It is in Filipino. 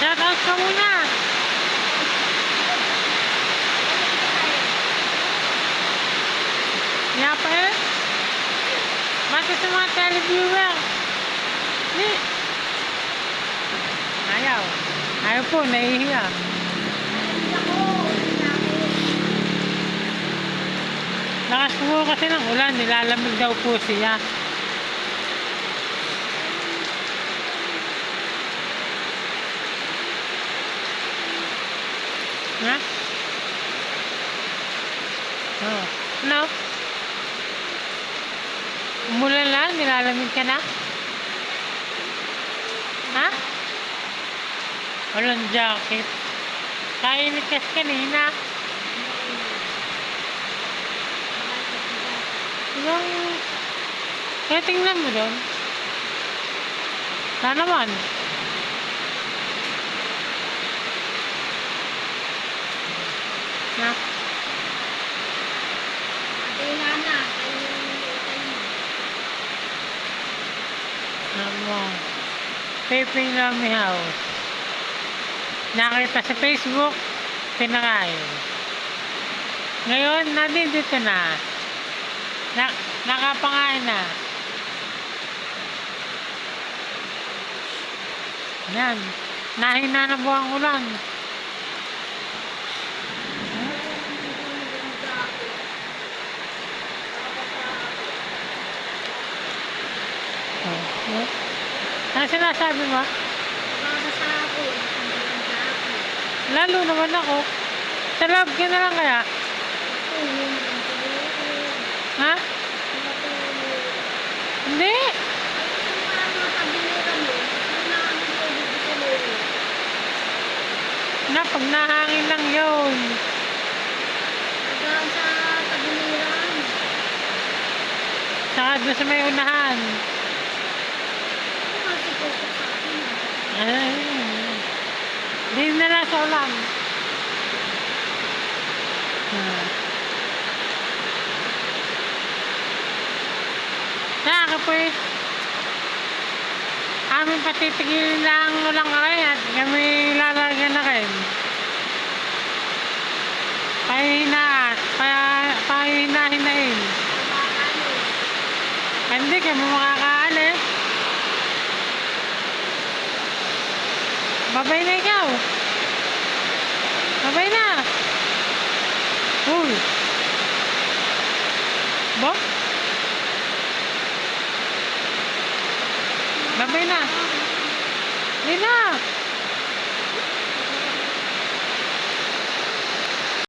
Shout out ka muna. Nga pa eh. Basta sa mga televiewer. Ni. Ayaw. Ayaw po, nahihiya. Lakas po kasi ng ulan, nilalamig daw po siya. Ha? Oh. No? Umulan lang, nilalamig ka na? Ha? Walang jacket. Kainit kasi kanina. Yung... Kaya tingnan mo doon. Na naman. Na? Ano? Pepe Lamy House. Nakita sa Facebook, pinakain. Ngayon, nandito na. Nakapangain na. Yan. Nahina na po ang ulan. Ano sinasabi mo? Lalo naman ako. Sa loob ka na lang kaya? Ha? Hindi. Na, pag nahangin lang yun. Saka doon sa may unahan. Ay, hindi na lang sa ulan. Saka po eh. Amin patitigilin lang ulang kayo at kami lalagyan na kayo. Pahihina-hinahin. Hindi kayo makakaalis. Babay na ikaw. Babay na. Uy. Bo? Babay na. Hindi na.